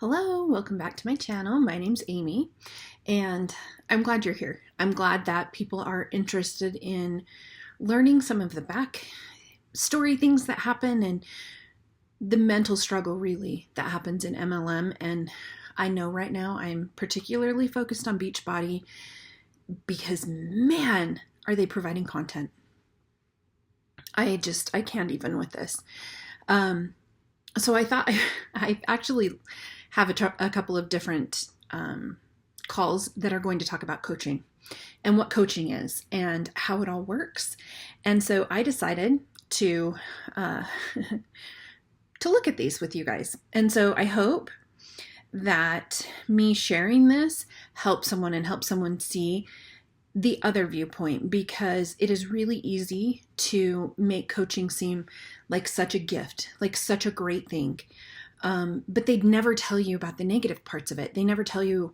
Hello, welcome back to my channel. My name's Amy, and I'm glad you're here. I'm glad that people are interested in learning some of the back story things that happen and the mental struggle really that happens in MLM. And I know right now I'm particularly focused on Beachbody because, man, are they providing content. I can't even with this. So I thought I actually have a couple of different calls that are going to talk about coaching and what coaching is and how it all works. And so I decided to to look at these with you guys. And so I hope that me sharing this helps someone and helps someone see the other viewpoint, because it is really easy to make coaching seem like such a gift, like such a great thing. But they'd never tell you about the negative parts of it. They never tell you,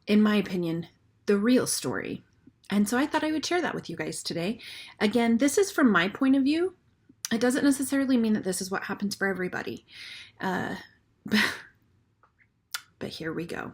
in my opinion, the real story. And so I thought I would share that with you guys today. Again, this is from my point of view. It doesn't necessarily mean that this is what happens for everybody. But here we go.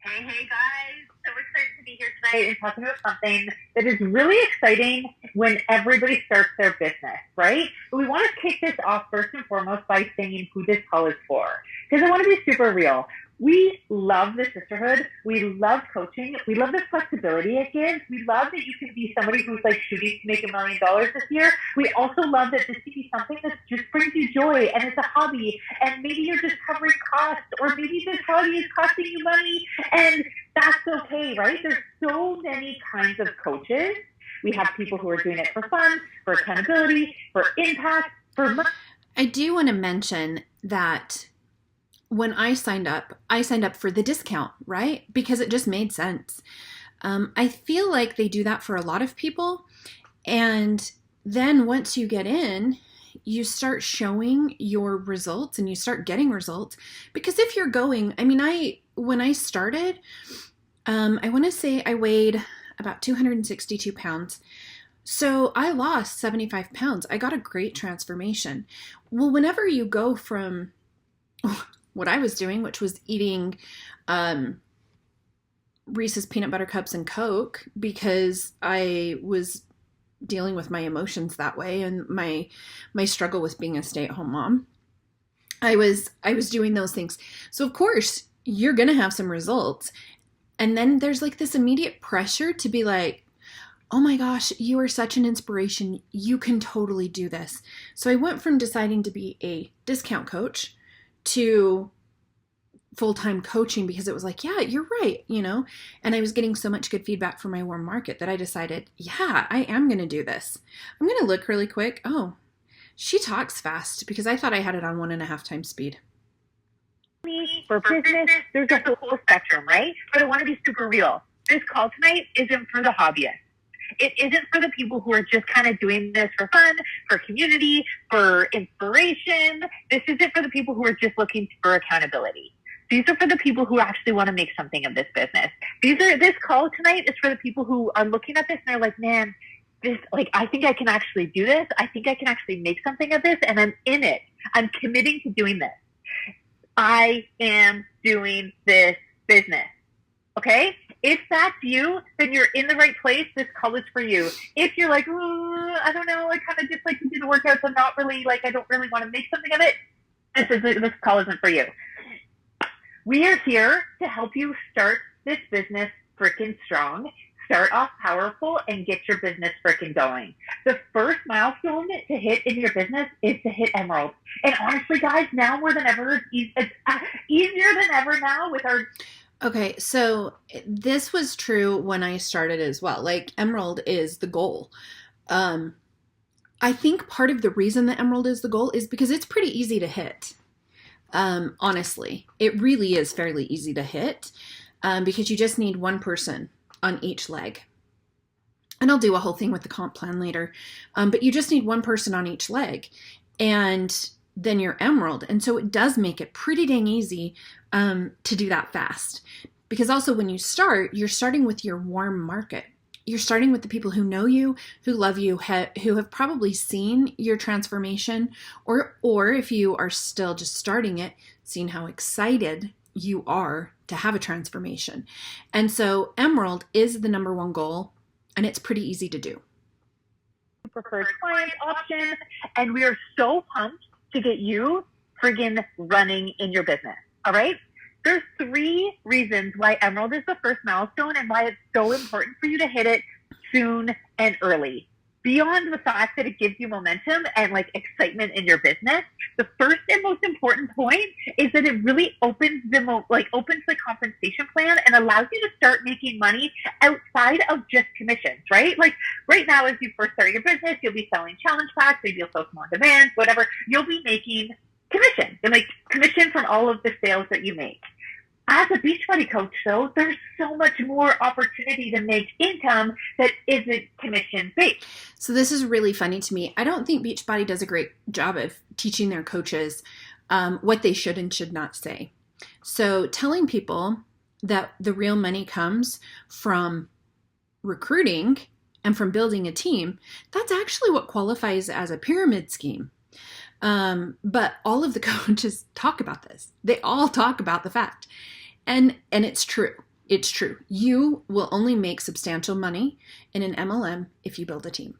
Hey guys, so excited to be here today and talking about something that is really exciting when everybody starts their business, right? But we want to kick this off first and foremost by saying who this call is for, because I want to be super real. We love the sisterhood. We love coaching. We love the flexibility it gives. We love that you can be somebody who's like shooting to make $1 million this year. We also love that this can be something that just brings you joy and it's a hobby. And maybe you're just covering costs, or maybe this hobby is costing you money, and that's okay, right? There's so many kinds of coaches. We have people who are doing it for fun, for accountability, for impact, for money. I do want to mention that when I signed up for the discount, right? Because it just made sense. I feel like they do that for a lot of people. And then once you get in, you start showing your results and you start getting results. Because if you're going, when I started, I want to say I weighed about 262 pounds. So I lost 75 pounds. I got a great transformation. Well, whenever you go from what I was doing, which was eating Reese's peanut butter cups and Coke, because I was dealing with my emotions that way and my struggle with being a stay-at-home mom. I was doing those things. So of course you're going to have some results. And then there's like this immediate pressure to be like, oh my gosh, you are such an inspiration. You can totally do this. So I went from deciding to be a discount coach to full-time coaching, because it was like, yeah, you're right, and I was getting so much good feedback from my warm market that I decided, yeah, I am going to do this. I'm going to look really quick. Oh, she talks fast, because I thought I had it on 1.5 times speed. For business, there's a whole spectrum, right? But I want to be super real. This call tonight isn't for the hobbyists. It isn't for the people who are just kind of doing this for fun, for community, for inspiration. This isn't for the people who are just looking for accountability. These are for the people who actually want to make something of this business. This call tonight is for the people who are looking at this and they're like, man, I think I can actually do this. I think I can actually make something of this, and I'm in it. I'm committing to doing this. I am doing this business. Okay? If that's you, then you're in the right place. This call is for you. If you're like, I don't know, I kind of just like to do the workouts. I'm not really I don't really want to make something of it. This call isn't for you. We are here to help you start this business freaking strong, start off powerful, and get your business freaking going. The first milestone to hit in your business is to hit Emerald. And honestly, guys, now more than ever, it's easier than ever now with our... Okay, so this was true when I started as well. Like, Emerald is the goal. I think part of the reason that Emerald is the goal is because it's pretty easy to hit. Honestly, it really is fairly easy to hit, because you just need one person on each leg. And I'll do a whole thing with the comp plan later. But you just need one person on each leg, and then you're Emerald. And so it does make it pretty dang easy to do that fast. Because also when you start, you're starting with your warm market. you're starting with the people who know you, who love you, who have probably seen your transformation, or if you are still just starting it, seeing how excited you are to have a transformation. And so Emerald is the number one goal, and it's pretty easy to do. Preferred client option, and we are so pumped to get you friggin' running in your business. All right? There's 3 reasons why Emerald is the first milestone and why it's so important for you to hit it soon and early. Beyond the fact that it gives you momentum and like excitement in your business, the first and most important point is that it really opens the compensation plan and allows you to start making money outside of just commissions, right? Like right now, as you first start your business, you'll be selling challenge packs, maybe you'll sell some on demand, whatever. You'll be making commission and like commission from all of the sales that you make. As a Beachbody coach, though, there's so much more opportunity to make income that isn't commission-based. So this is really funny to me. I don't think Beachbody does a great job of teaching their coaches what they should and should not say. So telling people that the real money comes from recruiting and from building a team, that's actually what qualifies as a pyramid scheme. But all of the coaches talk about this. They all talk about the fact. And it's true. It's true. You will only make substantial money in an MLM if you build a team.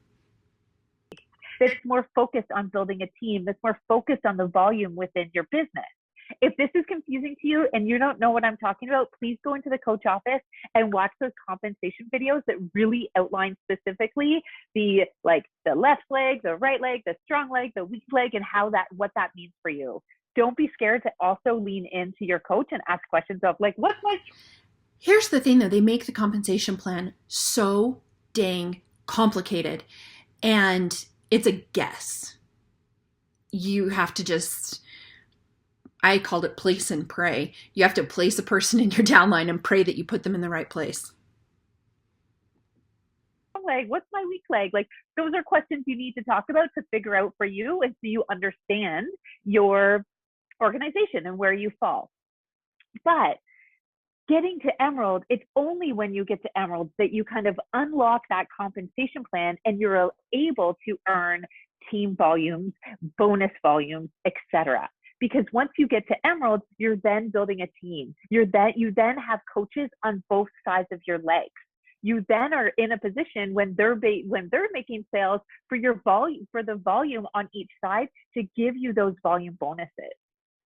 That's more focused on building a team. That's more focused on the volume within your business. If this is confusing to you and you don't know what I'm talking about, please go into the coach office and watch those compensation videos that really outline specifically the left leg, the right leg, the strong leg, the weak leg, and what that means for you. Don't be scared to also lean into your coach and ask questions of like, what's my... Here's the thing though, they make the compensation plan so dang complicated and it's a guess. You have to just, I called it place and pray. You have to place a person in your downline and pray that you put them in the right place. Leg, what's my weak leg? Like those are questions you need to talk about to figure out for you and so you understand your organization and where you fall. But getting to Emerald, it's only when you get to Emerald that you kind of unlock that compensation plan and you're able to earn team volumes, bonus volumes, etc. Because once you get to Emerald, you're then building a team. You then have coaches on both sides of your legs. You then are in a position when they're making sales for the volume on each side to give you those volume bonuses.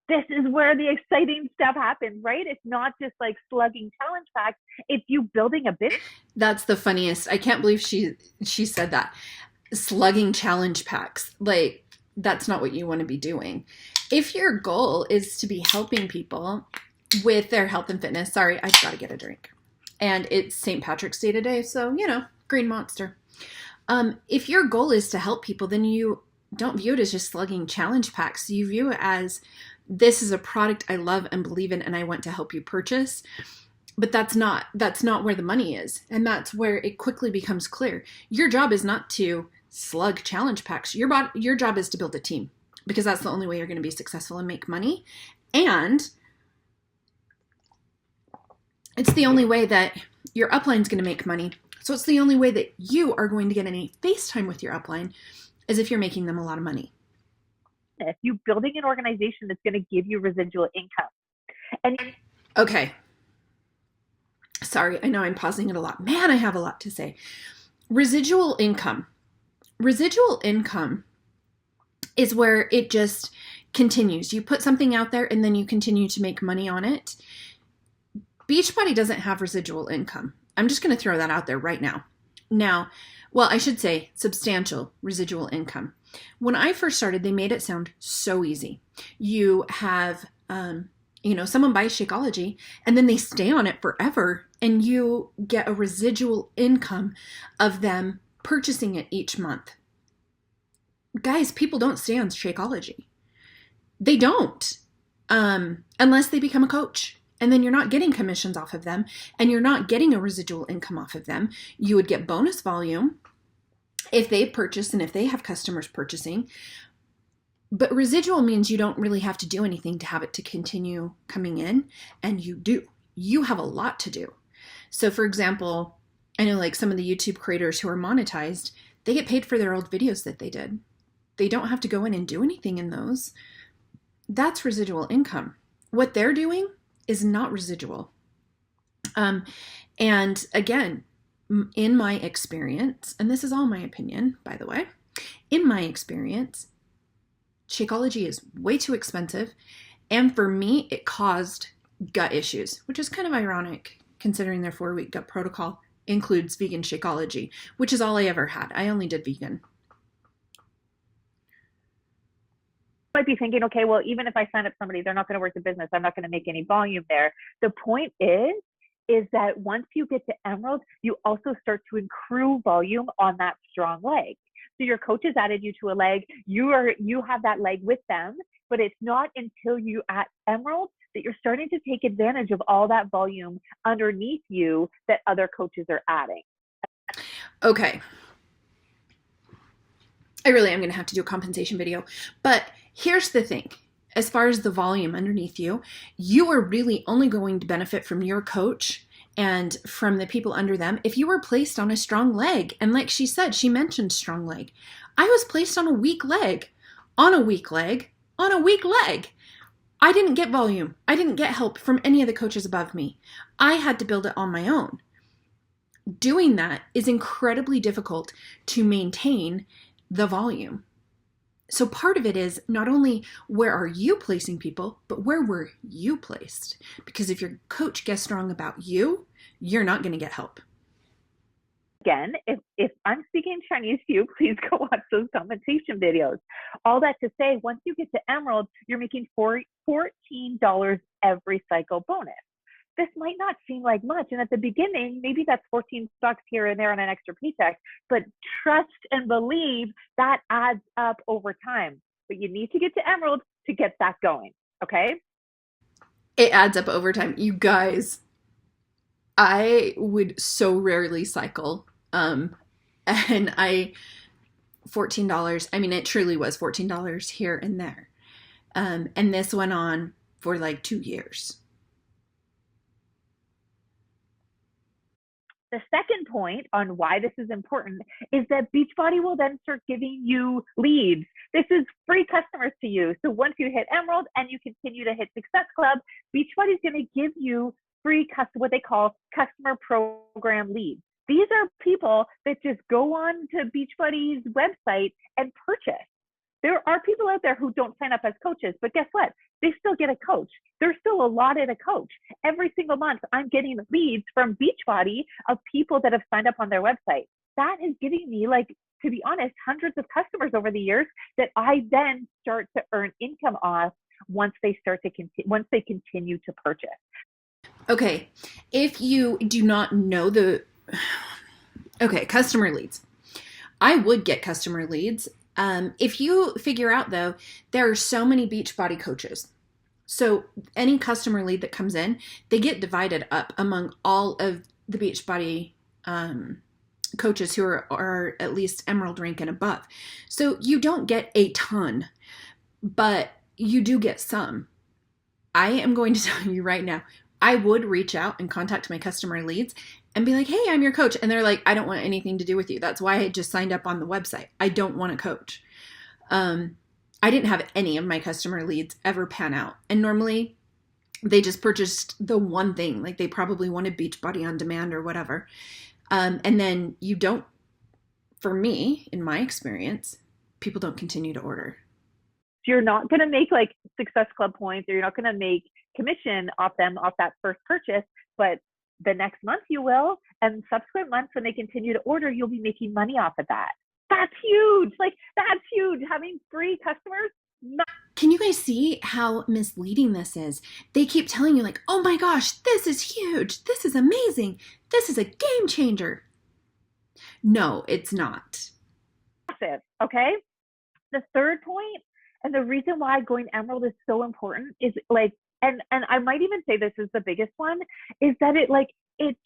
This is where the exciting stuff happens, right? It's not just like slugging challenge packs. It's you building a business. That's the funniest. I can't believe she said that. Slugging challenge packs. Like, that's not what you want to be doing. If your goal is to be helping people with their health and fitness, sorry, I've got to get a drink. And it's St. Patrick's Day today, so, Green Monster. If your goal is to help people, then you don't view it as just slugging challenge packs. You view it as, this is a product I love and believe in and I want to help you purchase. But that's not where the money is. And that's where it quickly becomes clear. Your job is not to slug challenge packs. Your job is to build a team because that's the only way you're going to be successful and make money. And it's the only way that your upline is going to make money. So it's the only way that you are going to get any face time with your upline is if you're making them a lot of money. If you're building an organization that's going to give you residual income. Okay. Sorry, I know I'm pausing it a lot. Man, I have a lot to say. Residual income. Residual income is where it just continues. You put something out there and then you continue to make money on it. Beachbody doesn't have residual income. I'm just going to throw that out there right now. Well, I should say substantial residual income. When I first started, they made it sound so easy. You have, someone buys Shakeology and then they stay on it forever and you get a residual income of them purchasing it each month. Guys, people don't stay on Shakeology. They don't, unless they become a coach. And then you're not getting commissions off of them and you're not getting a residual income off of them. You would get bonus volume if they purchase and if they have customers purchasing. But residual means you don't really have to do anything to have it to continue coming in. And you do. You have a lot to do. So for example, I know like some of the YouTube creators who are monetized, they get paid for their old videos that they did. They don't have to go in and do anything in those. That's residual income. What they're doing is not residual. And again, in my experience, and this is all my opinion, by the way, in my experience, Shakeology is way too expensive. And for me, it caused gut issues, which is kind of ironic considering their 4-week gut protocol includes vegan Shakeology, which is all I ever had. I only did vegan. Might be thinking, okay, well, even if I sign up somebody, they're not going to work the business. I'm not going to make any volume there. The point is that once you get to Emerald, you also start to accrue volume on that strong leg. So your coach has added you to a leg. You have that leg with them, but it's not until you at Emerald that you're starting to take advantage of all that volume underneath you that other coaches are adding. Okay. I really am going to have to do a compensation video, but here's the thing. As far as the volume underneath you, you are really only going to benefit from your coach and from the people under them if you were placed on a strong leg. And like she said, she mentioned strong leg. I was placed on a weak leg, on a weak leg, on a weak leg. I didn't get volume. I didn't get help from any of the coaches above me. I had to build it on my own. Doing that is incredibly difficult to maintain the volume. So part of it is not only where are you placing people, but where were you placed? Because if your coach gets strong about you, you're not going to get help. Again, if I'm speaking Chinese to you, please go watch those compensation videos. All that to say, once you get to Emerald, you're making $14 every cycle bonus. This might not seem like much. And at the beginning, maybe that's 14 bucks here and there on an extra paycheck, but trust and believe that adds up over time. But you need to get to Emerald to get that going. Okay. It adds up over time. You guys, I would so rarely cycle. And $14, I mean, it truly was $14 here and there. And this went on for like 2 years. The second point on why this is important is that Beachbody will then start giving you leads. This is free customers to you. So once you hit Emerald and you continue to hit Success Club, Beachbody is going to give you free what they call customer program leads. These are people that just go on to Beachbody's website and purchase. There are people out there who don't sign up as coaches, but guess what? They still get a coach. They're still allotted a coach. Every single month, I'm getting leads from Beachbody of people that have signed up on their website. That is giving me, like, to be honest, hundreds of customers over the years that I then start to earn income off once they continue to purchase. Okay, if you do not know customer leads. I would get customer leads. If you figure out, though, there are so many Beachbody coaches. So any customer lead that comes in, they get divided up among all of the Beachbody coaches who are at least Emerald rank and above. So you don't get a ton, but you do get some. I am going to tell you right now, I would reach out and contact my customer leads and be like, hey, I'm your coach. And they're like, I don't want anything to do with you. That's why I just signed up on the website. I don't want a coach. I didn't have any of my customer leads ever pan out. And normally they just purchased the one thing, like they probably wanted Beachbody on demand or whatever. And then for me, in my experience, people don't continue to order. So you're not going to make like Success Club points, or you're not going to make commission off that first purchase, but the next month you will, and subsequent months when they continue to order, you'll be making money off of that. That's huge. Like, that's huge. Having free customers. Can you guys see how misleading this is? They keep telling you like, oh my gosh, this is huge. This is amazing. This is a game changer. No, it's not. Massive, okay? The third point, and the reason why going Emerald is so important is like, and I might even say this is the biggest one, is that it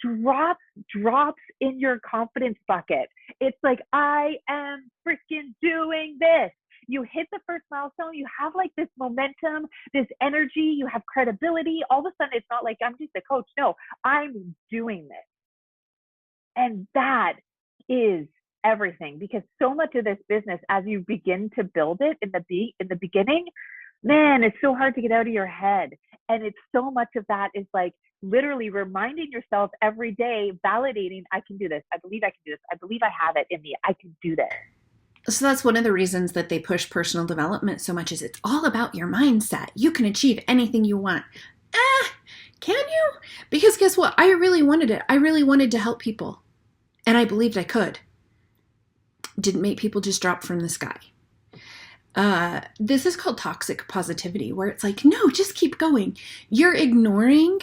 drops in your confidence bucket. It's like, I am freaking doing this. You hit the first milestone, you have like this momentum, this energy, you have credibility. All of a sudden, it's not like I'm just a coach. No, I'm doing this. And that is everything, because so much of this business, as you begin to build it in the beginning, man, it's so hard to get out of your head. And it's so much of that is like literally reminding yourself every day, validating, I can do this. I believe I can do this. I believe I have it in me. I can do this. So that's one of the reasons that they push personal development so much, is it's all about your mindset. You can achieve anything you want. Can you? Because guess what? I really wanted it. I really wanted to help people. And I believed I could. Didn't make people just drop from the sky. This is called toxic positivity, where it's like, no, just keep going. You're ignoring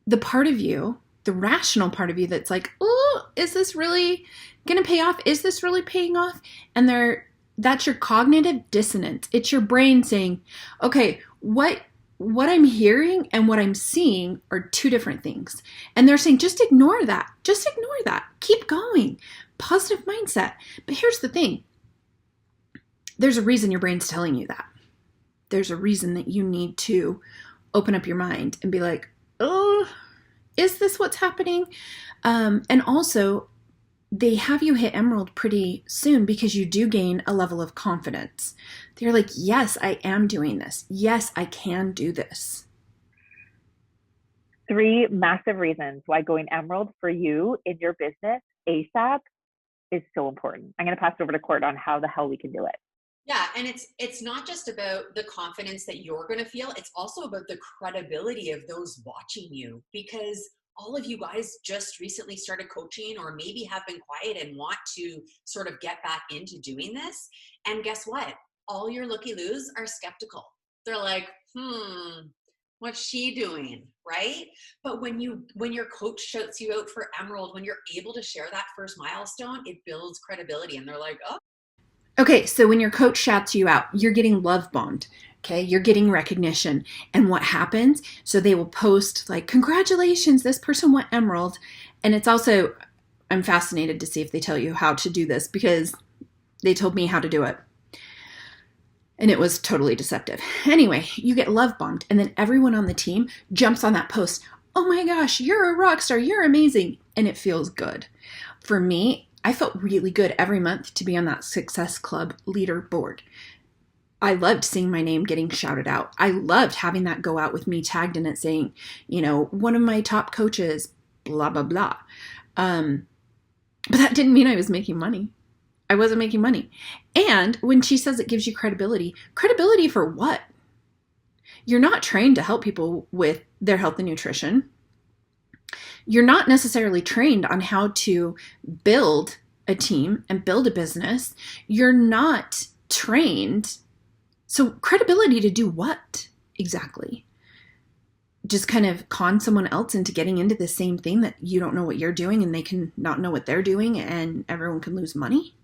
the part of you, the rational part of you that's like, oh, is this really going to pay off? Is this really paying off? And that's your cognitive dissonance. It's your brain saying, okay, what I'm hearing and what I'm seeing are two different things. And they're saying, just ignore that. Just ignore that. Keep going. Positive mindset. But here's the thing. There's a reason your brain's telling you that. There's a reason that you need to open up your mind and be like, oh, is this what's happening? And also, they have you hit Emerald pretty soon because you do gain a level of confidence. They're like, yes, I am doing this. Yes, I can do this. 3 massive reasons why going Emerald for you in your business ASAP is so important. I'm going to pass it over to Court on how the hell we can do it. Yeah, and it's not just about the confidence that you're going to feel. It's also about the credibility of those watching you, because all of you guys just recently started coaching, or maybe have been quiet and want to sort of get back into doing this. And guess what? All your looky-loos are skeptical. They're like, what's she doing, right? But when your coach shouts you out for Emerald, when you're able to share that first milestone, it builds credibility. And they're like, oh. Okay, so when your coach shouts you out, you're getting love bombed. Okay, you're getting recognition. And what happens? So they will post like, congratulations, this person went Emerald. And it's also, I'm fascinated to see if they tell you how to do this, because they told me how to do it. And it was totally deceptive. Anyway, you get love bombed. And then everyone on the team jumps on that post. Oh my gosh, you're a rock star. You're amazing. And it feels good. For me, I felt really good every month to be on that Success Club leaderboard. I loved seeing my name getting shouted out. I loved having that go out with me tagged in it saying, one of my top coaches, blah, blah, blah. But that didn't mean I was making money. I wasn't making money. And when she says it gives you credibility for what? You're not trained to help people with their health and nutrition. You're not necessarily trained on how to build a team and build a business. You're not trained. So credibility to do what exactly? Just kind of con someone else into getting into the same thing that you don't know what you're doing, and they can not know what they're doing, and everyone can lose money?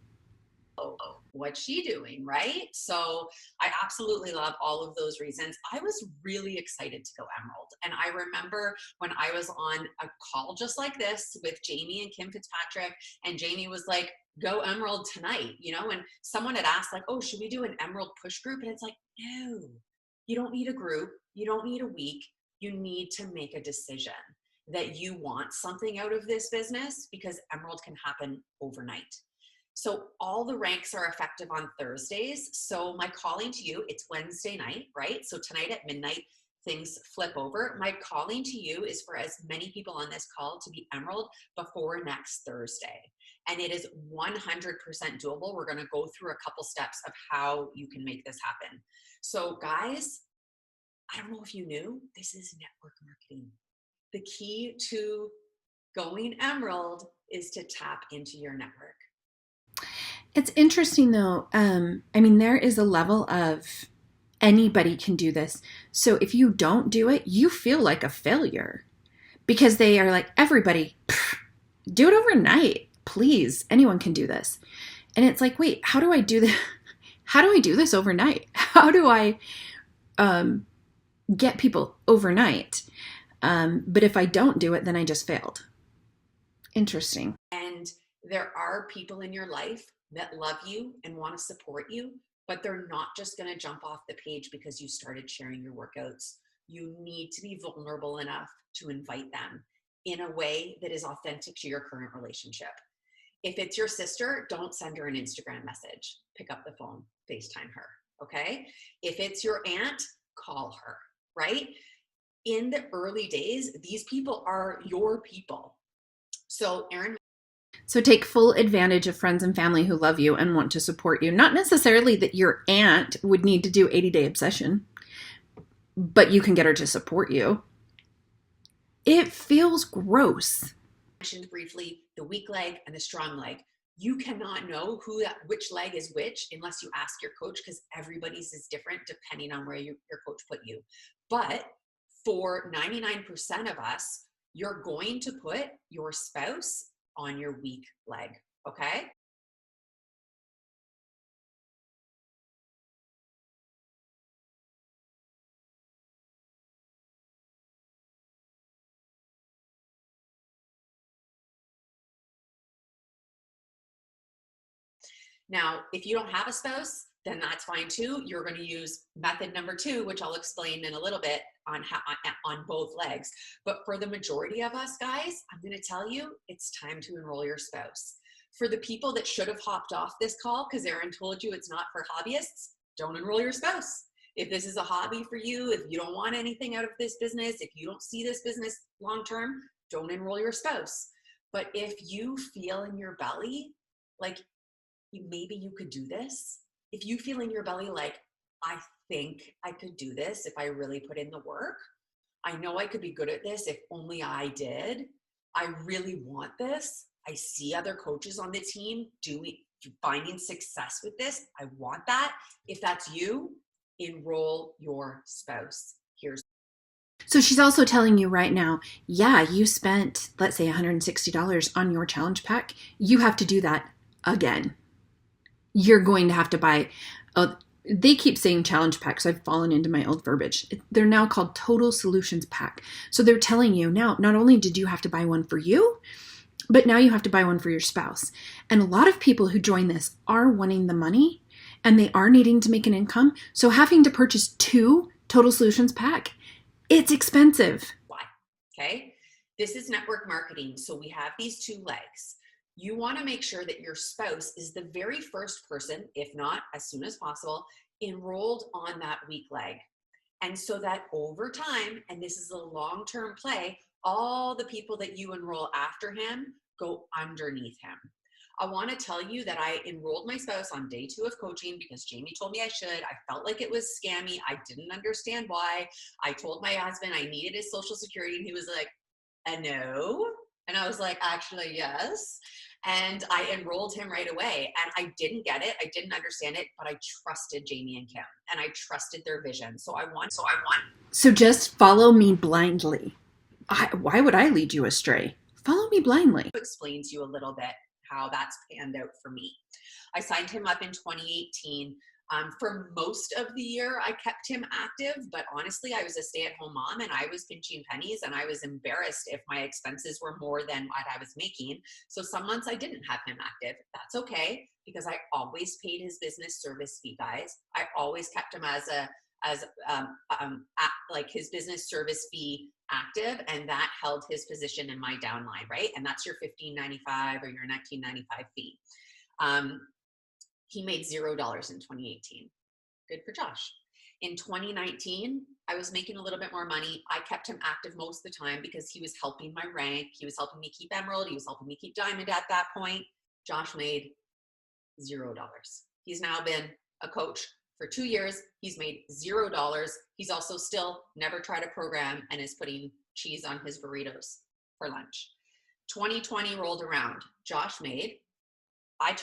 What's she doing, right? So I absolutely love all of those reasons. I was really excited to go Emerald. And I remember when I was on a call just like this with Jamie and Kim Fitzpatrick, and Jamie was like, go Emerald tonight, and someone had asked like, oh, should we do an Emerald push group? And it's like, no, you don't need a group. You don't need a week. You need to make a decision that you want something out of this business, because Emerald can happen overnight. So all the ranks are effective on Thursdays. So my calling to you, it's Wednesday night, right? So tonight at midnight, things flip over. My calling to you is for as many people on this call to be Emerald before next Thursday. And it is 100% doable. We're going to go through a couple steps of how you can make this happen. So guys, I don't know if you knew, this is network marketing. The key to going Emerald is to tap into your network. It's interesting though. There is a level of anybody can do this. So if you don't do it, you feel like a failure, because they are like, everybody, do it overnight, please. Anyone can do this. And it's like, wait, how do I do this? How do I do this overnight? How do I get people overnight? But if I don't do it, then I just failed. Interesting. And there are people in your life that love you and want to support you, but they're not just going to jump off the page because you started sharing your workouts. You need to be vulnerable enough to invite them. in a way that is authentic to your current relationship. If it's your sister, don't send her an Instagram message. Pick up the phone, FaceTime her, okay? If it's your aunt, call her, right? In the early days, these people are your people. So Erin. So take full advantage of friends and family who love you and want to support you. Not necessarily that your aunt would need to do 80-day obsession, but you can get her to support you. It feels gross. Mentioned briefly the weak leg and the strong leg. You cannot know which leg is which unless you ask your coach, because everybody's is different depending on where your coach put you. But for 99% of us, you're going to put your spouse on your weak leg, okay? Now, if you don't have a spouse, then that's fine too. You're going to use method number 2, which I'll explain in a little bit on both legs. But for the majority of us guys, I'm going to tell you, it's time to enroll your spouse. For the people that should have hopped off this call because Erin told you it's not for hobbyists, don't enroll your spouse. If this is a hobby for you, if you don't want anything out of this business, if you don't see this business long-term, don't enroll your spouse. But if you feel in your belly, like maybe you could do this, if you feel in your belly like, I think I could do this if I really put in the work, I know I could be good at this if only I did, I really want this, I see other coaches on the team finding success with this, I want that. If that's you, enroll your spouse. So she's also telling you right now, yeah, you spent, let's say $160 on your challenge pack. You have to do that again. You're going to have to buy, they keep saying challenge packs. I've fallen into my old verbiage. They're now called total solutions pack. So they're telling you now, not only did you have to buy one for you, but now you have to buy one for your spouse. And a lot of people who join this are wanting the money and they are needing to make an income. So having to purchase 2 total solutions pack, it's expensive. Why? Okay. This is network marketing. So we have these 2 legs. You want to make sure that your spouse is the very first person, if not as soon as possible, enrolled on that weak leg. And so that over time, and this is a long-term play, all the people that you enroll after him go underneath him. I want to tell you that I enrolled my spouse on day 2 of coaching because Jamie told me I should. I felt like it was scammy. I didn't understand why. I told my husband I needed his social security and he was like, no. And I was like, actually, yes. And I enrolled him right away. And I didn't get it. I didn't understand it, but I trusted Jamie and Kim and I trusted their vision. So just follow me blindly. Why would I lead you astray? Follow me blindly. Explain to you a little bit how that's panned out for me. I signed him up in 2018. For most of the year, I kept him active, but honestly, I was a stay-at-home mom and I was pinching pennies and I was embarrassed if my expenses were more than what I was making. So some months I didn't have him active. That's okay, because I always paid his business service fee, guys. I always kept him like his business service fee active, and that held his position in my downline, right? And that's your $15.95 or your $19.95 fee. He made $0 in 2018. Good for Josh. In 2019, I was making a little bit more money. I kept him active most of the time because he was helping my rank. He was helping me keep Emerald. He was helping me keep Diamond at that point. Josh made $0. He's now been a coach for 2 years. He's made $0. He's also still never tried a program and is putting cheese on his burritos for lunch. 2020 rolled around. Josh made I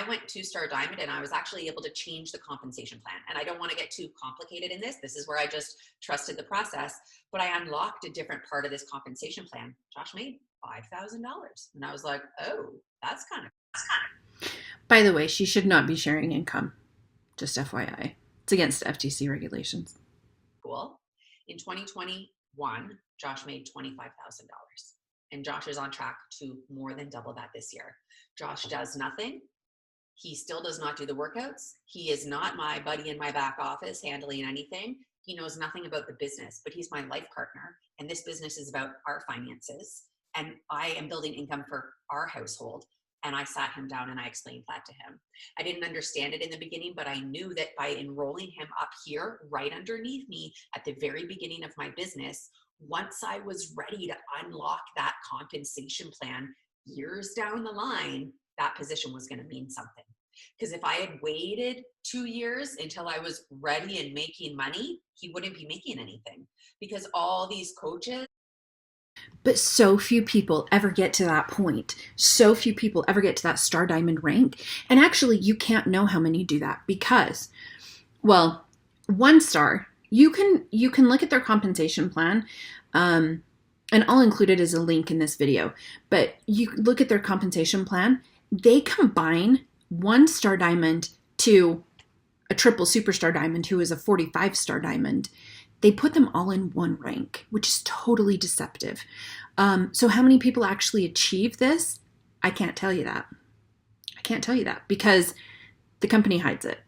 went 2-star diamond and I was actually able to change the compensation plan. And I don't want to get too complicated in this. This is where I just trusted the process, but I unlocked a different part of this compensation plan. Josh made $5,000. And I was like, oh, that's kind of. By the way, she should not be sharing income. Just FYI. It's against FTC regulations. Cool. In 2021, Josh made $25,000. And Josh is on track to more than double that this year. Josh does nothing. He still does not do the workouts. He is not my buddy in my back office handling anything. He knows nothing about the business, but he's my life partner. And this business is about our finances. and I am building income for our household. And I sat him down and I explained that to him. I didn't understand it in the beginning, but I knew that by enrolling him up here, right underneath me at the very beginning of my business, once I was ready to unlock that compensation plan years down the line, that position was going to mean something. Because if I had waited 2 years until I was ready and making money, he wouldn't be making anything. Because all these coaches. But so few people ever get to that point. So few people ever get to that star diamond rank. And actually, you can't know how many do that because, well, 1 star, you can look at their compensation plan, and I'll include it as a link in this video. But you look at their compensation plan. They combine 1 star diamond to a triple superstar diamond, who is a 45-star diamond. They put them all in one rank, which is totally deceptive. So how many people actually achieve this? I can't tell you that. I can't tell you that because the company hides it.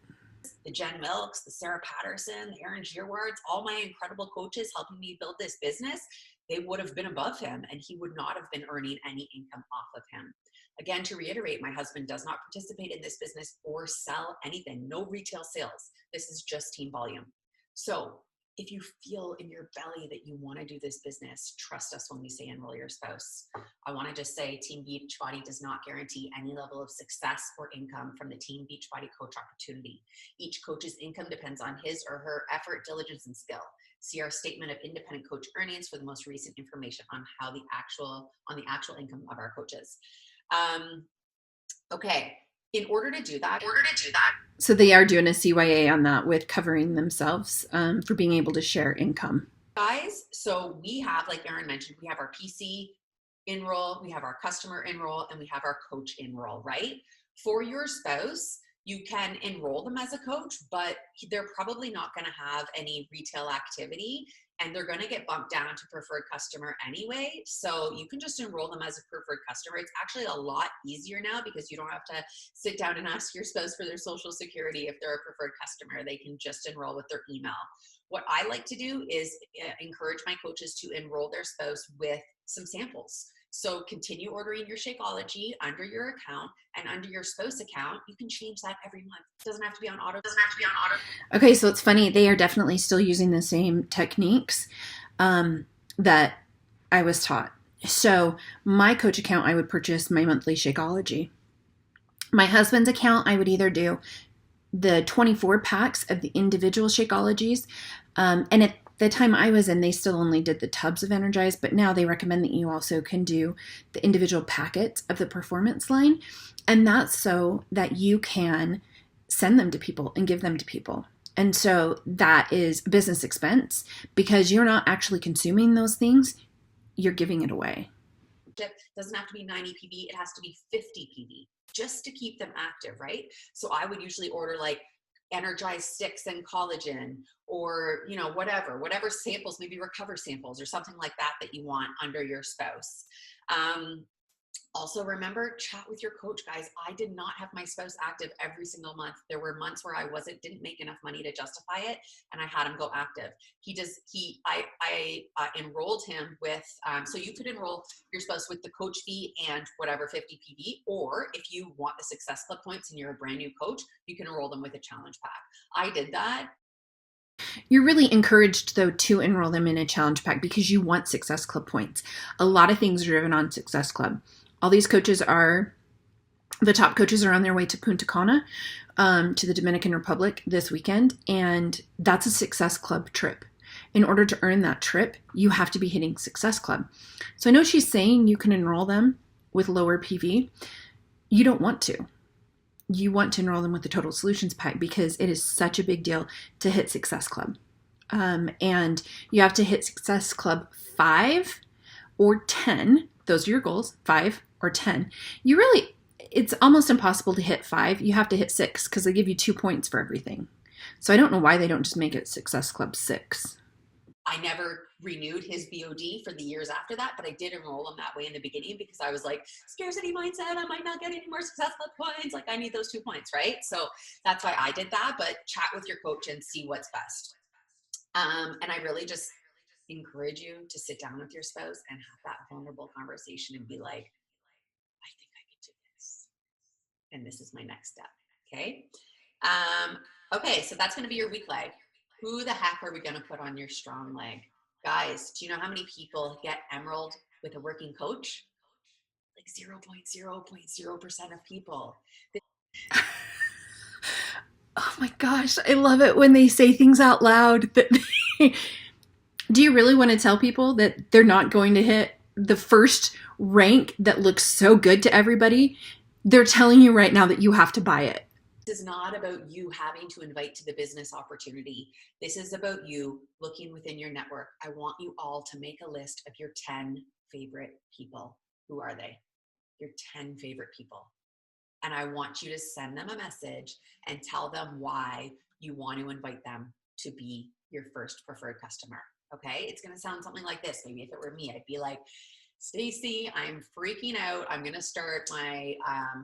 The Jen Milks, the Sarah Patterson, the Aaron Gearwards, all my incredible coaches helping me build this business, they would have been above him and he would not have been earning any income off of him. Again, to reiterate, my husband does not participate in this business or sell anything. No retail sales. This is just team volume. So if you feel in your belly that you want to do this business, trust us when we say enroll your spouse. I want to just say Team Beachbody does not guarantee any level of success or income from the Team Beachbody coach opportunity. Each coach's income depends on his or her effort, diligence, and skill. See our statement of independent coach earnings for the most recent information on the actual income of our coaches. Okay. In order to do that. So they are doing a CYA on that with covering themselves for being able to share income. Guys, so we have, like Erin mentioned, we have our PC enroll, we have our customer enroll, and we have our coach enroll, right? For your spouse, you can enroll them as a coach, but they're probably not going to have any retail activity and they're going to get bumped down to preferred customer anyway. So you can just enroll them as a preferred customer. It's actually a lot easier now because you don't have to sit down and ask your spouse for their social security if they're a preferred customer. They can just enroll with their email. What I like to do is encourage my coaches to enroll their spouse with some samples. So continue ordering your Shakeology under your account, and under your spouse account, you can change that every month. It doesn't have to be on auto. Okay, so it's funny. They are definitely still using the same techniques that I was taught. So my coach account, I would purchase my monthly Shakeology. My husband's account, I would either do the 24 packs of the individual Shakeologies, and at the time I was in, they still only did the tubs of Energize, but now they recommend that you also can do the individual packets of the performance line. And that's so that you can send them to people and give them to people. And so that is business expense because you're not actually consuming those things, you're giving it away. It doesn't have to be 90 PV, it has to be 50 PV just to keep them active, right? So I would usually order like Energize sticks and collagen, or whatever samples, maybe recover samples or something like that you want under your spouse. Also remember, chat with your coach, guys. I did not have my spouse active every single month. There were months where I didn't make enough money to justify it, and I had him go active. I enrolled him with, so you could enroll your spouse with the coach fee and whatever 50 PV, or if you want the Success Club points and you're a brand new coach, you can enroll them with a challenge pack. I did that. You're really encouraged, though, to enroll them in a challenge pack because you want Success Club points. A lot of things are driven on Success Club. All these coaches the top coaches are on their way to Punta Cana, to the Dominican Republic this weekend, and that's a Success Club trip. In order to earn that trip, you have to be hitting Success Club. So I know she's saying you can enroll them with lower PV. You don't want to. You want to enroll them with the Total Solutions Pack because it is such a big deal to hit Success Club. And you have to hit Success Club 5 or 10. Those are your goals, 5 or 10. It's almost impossible to hit 5. You have to hit 6 because they give you 2 points for everything. So I don't know why they don't just make it Success Club 6. I never renewed his BOD for the years after that, but I did enroll him that way in the beginning because I was like, scarcity mindset, I might not get any more Success Club points. Like, I need those 2 points, right? So that's why I did that, but chat with your coach and see what's best. And I really just, encourage you to sit down with your spouse and have that vulnerable conversation and be like, I think I can do this. And this is my next step. Okay. Okay. So that's going to be your weak leg. Who the heck are we going to put on your strong leg? Guys, do you know how many people get emerald with a working coach? Like 0.0% of people. Oh my gosh, I love it when they say things out loud. That do you really want to tell people that they're not going to hit the first rank that looks so good to everybody? They're telling you right now that you have to buy it. This is not about you having to invite to the business opportunity. This is about you looking within your network. I want you all to make a list of your 10 favorite people. Who are they? Your 10 favorite people. And I want you to send them a message and tell them why you want to invite them to be your first preferred customer. Okay. It's going to sound something like this. Maybe if it were me, I'd be like, Stacy, I'm freaking out. I'm going to start my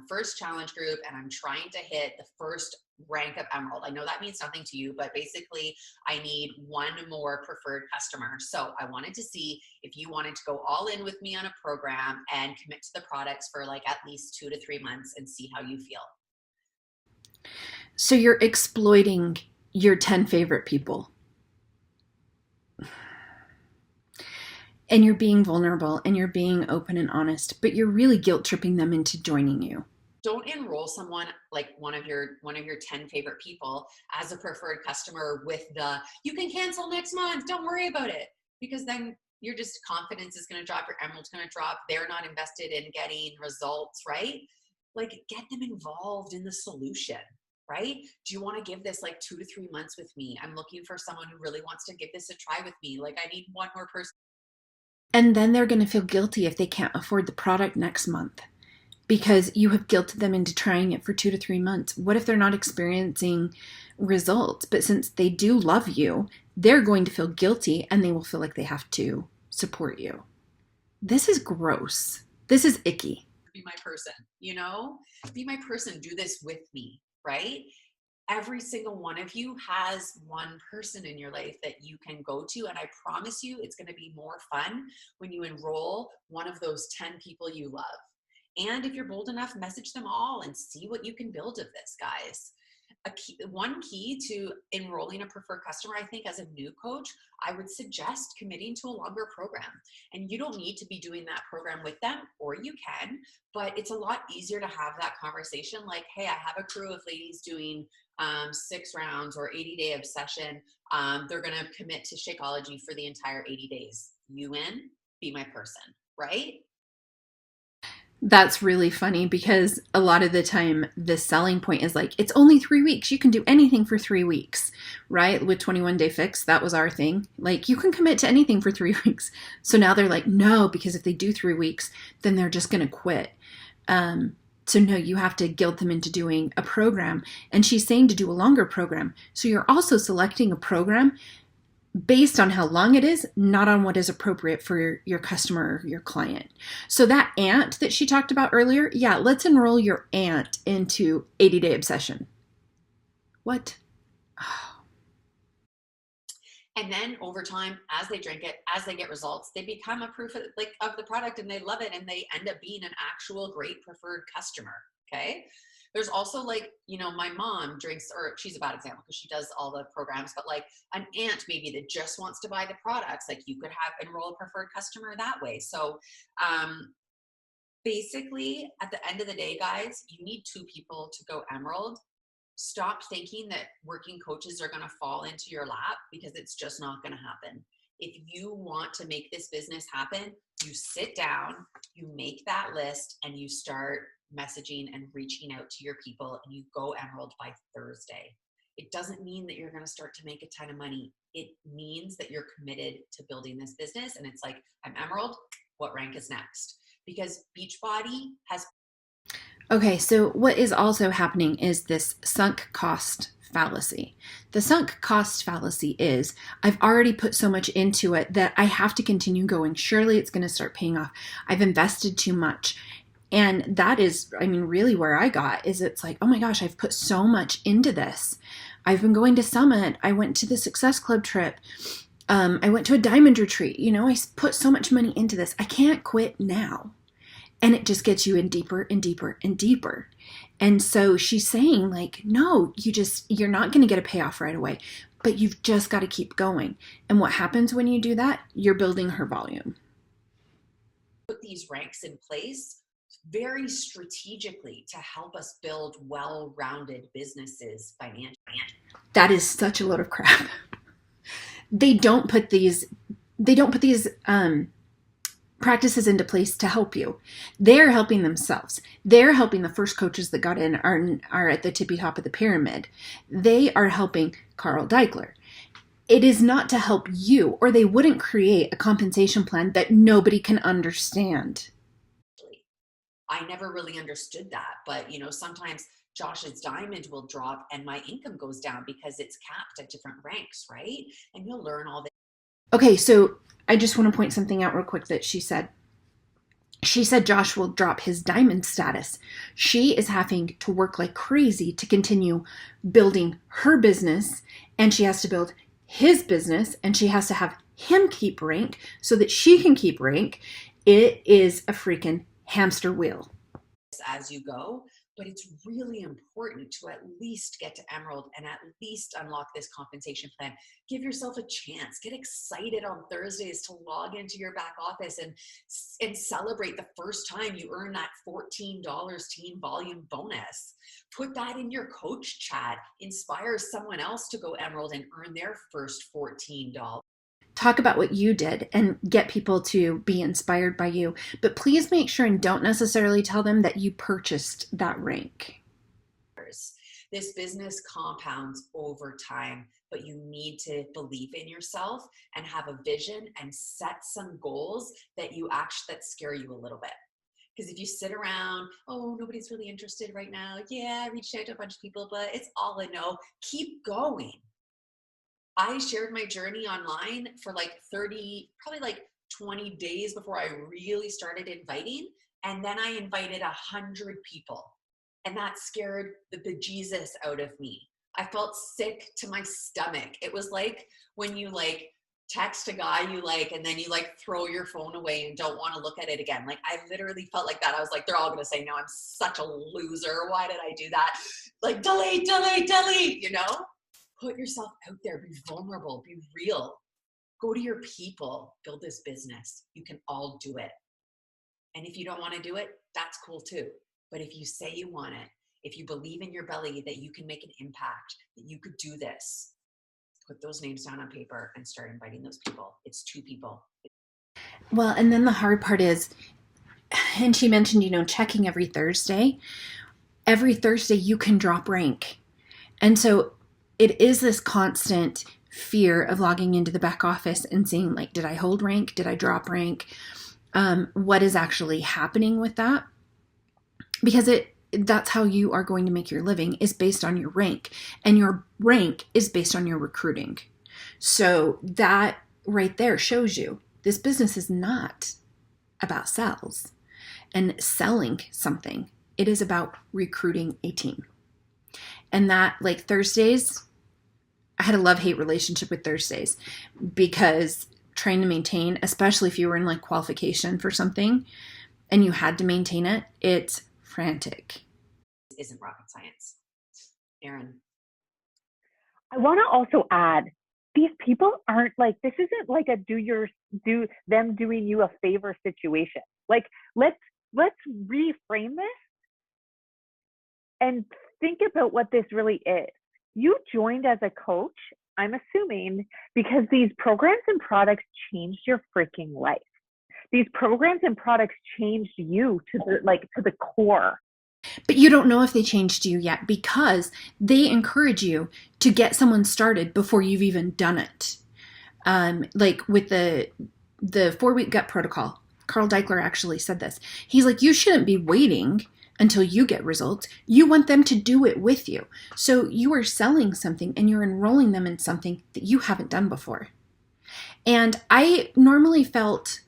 first challenge group and I'm trying to hit the first rank of Emerald. I know that means nothing to you, but basically I need one more preferred customer. So I wanted to see if you wanted to go all in with me on a program and commit to the products for like at least 2 to 3 months and see how you feel. So you're exploiting your 10 favorite people. And you're being vulnerable and you're being open and honest, but you're really guilt tripping them into joining you. Don't enroll someone like one of your 10 favorite people as a preferred customer with the, you can cancel next month, don't worry about it. Because then your just confidence is going to drop, your emerald's going to drop. They're not invested in getting results, right? Like get them involved in the solution, right? Do you want to give this like 2 to 3 months with me? I'm looking for someone who really wants to give this a try with me. Like I need one more person. And then they're going to feel guilty if they can't afford the product next month because you have guilted them into trying it for 2 to 3 months. What if they're not experiencing results? But since they do love you, they're going to feel guilty and they will feel like they have to support you. This is gross. This is icky. Be my person, you know? Be my person. Do this with me, right? Every single one of you has one person in your life that you can go to. And I promise you, it's going to be more fun when you enroll one of those 10 people you love. And if you're bold enough, message them all and see what you can build of this, guys. One key to enrolling a preferred customer, I think, as a new coach, I would suggest committing to a longer program. And you don't need to be doing that program with them, or you can, but it's a lot easier to have that conversation like, hey, I have a crew of ladies doing 6 rounds or 80-day obsession. They're going to commit to Shakeology for the entire 80 days. You in? Be my person, right? That's really funny because a lot of the time the selling point is like, it's only 3 weeks. You can do anything for 3 weeks, right? With 21 Day Fix, that was our thing. Like you can commit to anything for 3 weeks. So now they're like, no, because if they do 3 weeks, then they're just going to quit. So no, you have to guilt them into doing a program. And she's saying to do a longer program. So you're also selecting a program based on how long it is, not on what is appropriate for your customer or your client. So that aunt that she talked about earlier, yeah, let's enroll your aunt into 80-day obsession. What? Oh. And then over time, as they drink it, as they get results, they become a proof of the product and they love it and they end up being an actual great preferred customer. Okay. There's also like, my mom drinks, or she's a bad example because she does all the programs, but like an aunt maybe that just wants to buy the products, like you could enroll a preferred customer that way. So basically at the end of the day, guys, you need 2 people to go emerald. Stop thinking that working coaches are going to fall into your lap because it's just not going to happen. If you want to make this business happen, you sit down, you make that list, and you start messaging and reaching out to your people, and you go emerald by Thursday. It doesn't mean that you're going to start to make a ton of money. It means that you're committed to building this business. And it's like, I'm emerald. What rank is next? Because Beachbody has. Okay, so what is also happening is this sunk cost fallacy. The sunk cost fallacy is, I've already put so much into it that I have to continue going. Surely it's going to start paying off. I've invested too much. And that is, really where I got is it's like, oh my gosh, I've put so much into this. I've been going to Summit. I went to the Success Club trip. I went to a diamond retreat. You know, I put so much money into this. I can't quit now. And it just gets you in deeper and deeper and deeper. And so she's saying, like, no, you're not going to get a payoff right away, but you've just got to keep going. And what happens when you do that? You're building her volume. Put these ranks in place very strategically to help us build well-rounded businesses financially. That is such a load of crap. They don't put these practices into place to help you. They're helping themselves. They're helping the first coaches that got in are at the tippy top of the pyramid. They are helping Carl Deichler. It is not to help you, or they wouldn't create a compensation plan that nobody can understand. I never really understood that, but you know, sometimes Josh's diamond will drop and my income goes down because it's capped at different ranks, right? And you'll learn all this. Okay, so I just want to point something out real quick that she said. She said Josh will drop his diamond status. She is having to work like crazy to continue building her business, and she has to build his business, and she has to have him keep rank so that she can keep rank. It is a freaking hamster wheel. As you go, but it's really important to at least get to Emerald and at least unlock this compensation plan. Give yourself a chance. Get excited on Thursdays to log into your back office and celebrate the first time you earn that $14 team volume bonus. Put that in your coach chat. Inspire someone else to go Emerald and earn their first $14. Talk about what you did and get people to be inspired by you. But please make sure and don't necessarily tell them that you purchased that rank. This business compounds over time, but you need to believe in yourself and have a vision and set some goals that scare you a little bit. Because if you sit around, oh, nobody's really interested right now. Yeah, I reached out to a bunch of people, but it's all a no. Keep going. I shared my journey online for probably 20 days before I really started inviting. And then I invited 100 people. And that scared the bejesus out of me. I felt sick to my stomach. It was like when you text a guy you like, and then you throw your phone away and don't want to look at it again. I literally felt like that. I was like, they're all going to say, no, I'm such a loser. Why did I do that? Delete, you know? Put yourself out there, be vulnerable, be real. Go to your people, build this business. You can all do it. And if you don't want to do it, that's cool too. But if you say you want it, if you believe in your belly that you can make an impact, that you could do this, put those names down on paper and start inviting those people. It's 2 people. Well, and then the hard part is, and she mentioned, checking every Thursday. Every Thursday you can drop rank. And so it is this constant fear of logging into the back office and seeing, did I hold rank? Did I drop rank? What is actually happening with that? Because that's how you are going to make your living, is based on your rank. And your rank is based on your recruiting. So that right there shows you this business is not about sales and selling something. It is about recruiting a team. And that, Thursdays, I had a love-hate relationship with Thursdays, because trying to maintain, especially if you were in qualification for something and you had to maintain it, it's frantic. This isn't rocket science. Erin. I want to also add, these people aren't this isn't a them doing you a favor situation. Let's reframe this and think about what this really is. You joined as a coach, I'm assuming, because these programs and products changed your freaking life. These programs and products changed you to the core. But you don't know if they changed you yet, because they encourage you to get someone started before you've even done it. With the 4-week gut protocol, Carl Deichler actually said this. He's like, you shouldn't be waiting until you get results. You want them to do it with you. So you are selling something and you're enrolling them in something that you haven't done before. And I normally felt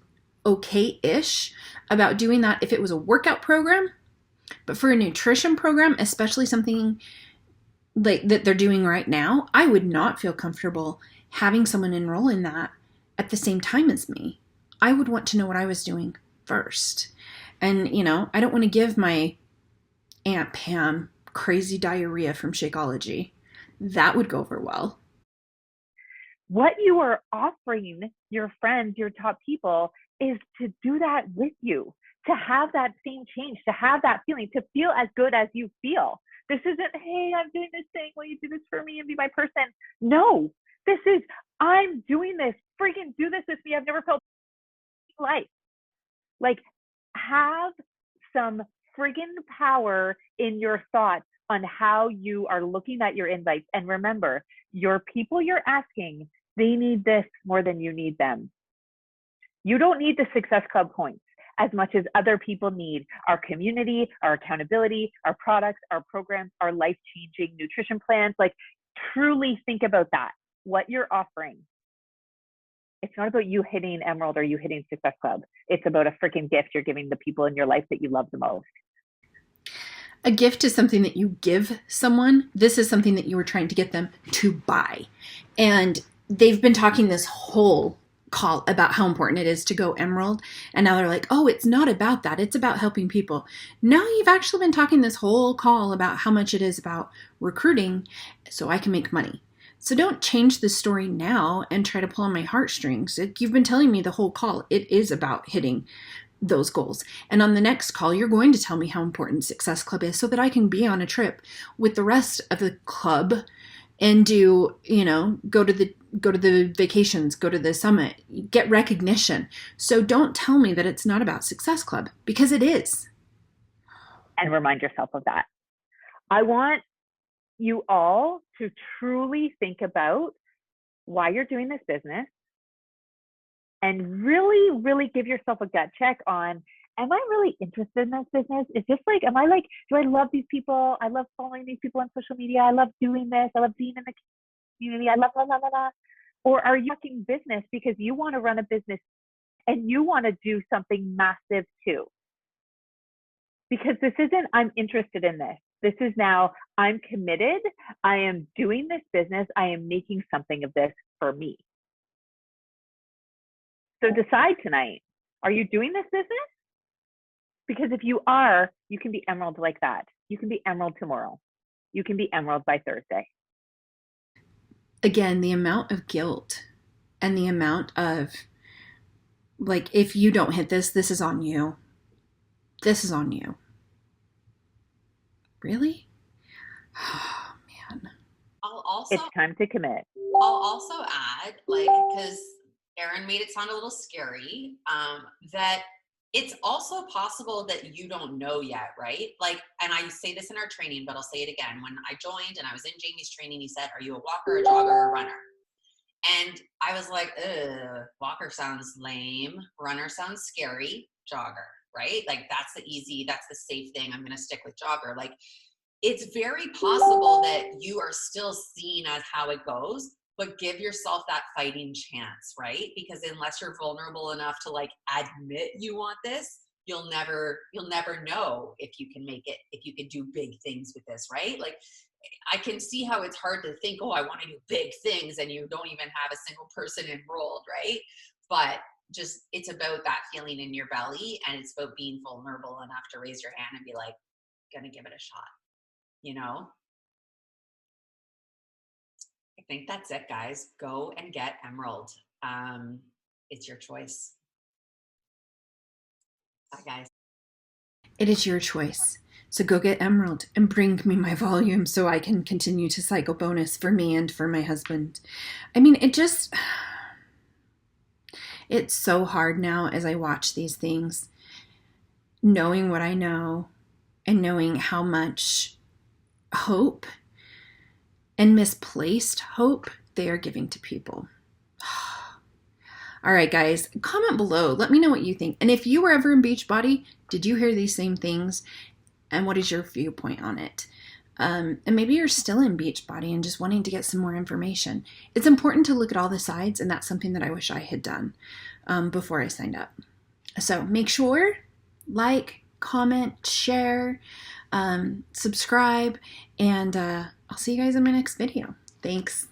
okay-ish about doing that if it was a workout program. But for a nutrition program, especially something that they're doing right now, I would not feel comfortable having someone enroll in that at the same time as me. I would want to know what I was doing first. And, I don't want to give my Aunt Pam crazy diarrhea from Shakeology. That would go over well. What you are offering your friends, your top people, is to do that with you, to have that same change, to have that feeling, to feel as good as you feel. This isn't, hey, I'm doing this thing. Will you do this for me and be my person? No, this is, I'm doing this. Freaking do this with me. I've never felt life. Like, have some friggin' power in your thoughts on how you are looking at your invites. And remember, your people you're asking, they need this more than you need them. You don't need the Success Club points as much as other people need our community, our accountability, our products, our programs, our life-changing nutrition plans. Like, truly think about that, what you're offering. It's not about you hitting Emerald or you hitting Success Club. It's about a freaking gift you're giving the people in your life that you love the most. A gift is something that you give someone. This is something that you were trying to get them to buy. And they've been talking this whole call about how important it is to go Emerald. And now they're like, oh, it's not about that. It's about helping people. No, you've actually been talking this whole call about how much it is about recruiting so I can make money. So don't change the story now and try to pull on my heartstrings. You've been telling me the whole call. It is about hitting those goals. And on the next call, you're going to tell me how important Success Club is so that I can be on a trip with the rest of the club and do, go to the vacations, go to the summit, get recognition. So don't tell me that it's not about Success Club, because it is. And remind yourself of that. I want you all to truly think about why you're doing this business and really, really give yourself a gut check on, am I really interested in this business? Is this like, am I like, do I love these people? I love following these people on social media. I love doing this. I love being in the community. I love, blah, blah, blah, blah. Or are you talking business because you want to run a business and you want to do something massive too? Because this isn't, I'm interested in this. This is now, I'm committed. I am doing this business. I am making something of this for me. So decide tonight, are you doing this business? Because if you are, you can be Emerald like that. You can be Emerald tomorrow. You can be Emerald by Thursday. Again, the amount of guilt and the amount of, like, if you don't hit this, this is on you. This is on you. Really? Oh, man. It's time to commit. I'll also add, because Erin made it sound a little scary, that it's also possible that you don't know yet, right? And I say this in our training, but I'll say it again. When I joined and I was in Jamie's training, he said, are you a walker, a jogger, or a runner? And I was like, walker sounds lame. Runner sounds scary. Jogger, right? That's the safe thing. I'm going to stick with jogger. It's very possible that you are still seen as how it goes, but give yourself that fighting chance, right? Because unless you're vulnerable enough to admit you want this, you'll never know if you can make it, if you can do big things with this, right? I can see how it's hard to think, oh, I want to do big things, and you don't even have a single person enrolled, right? But just, it's about that feeling in your belly, and it's about being vulnerable enough to raise your hand and be like, gonna give it a shot, I think that's it, guys. Go and get Emerald. It's your choice. Bye, guys. It is your choice. So go get Emerald and bring me my volume so I can continue to cycle bonus for me and for my husband. I mean, it's so hard now as I watch these things, knowing what I know and knowing how much hope and misplaced hope they are giving to people. All right, guys, comment below. Let me know what you think. And if you were ever in Beachbody, did you hear these same things? And what is your viewpoint on it? And maybe you're still in Beachbody and just wanting to get some more information. It's important to look at all the sides, and that's something that I wish I had done before I signed up. So make sure, like, comment, share, subscribe, and I'll see you guys in my next video. Thanks.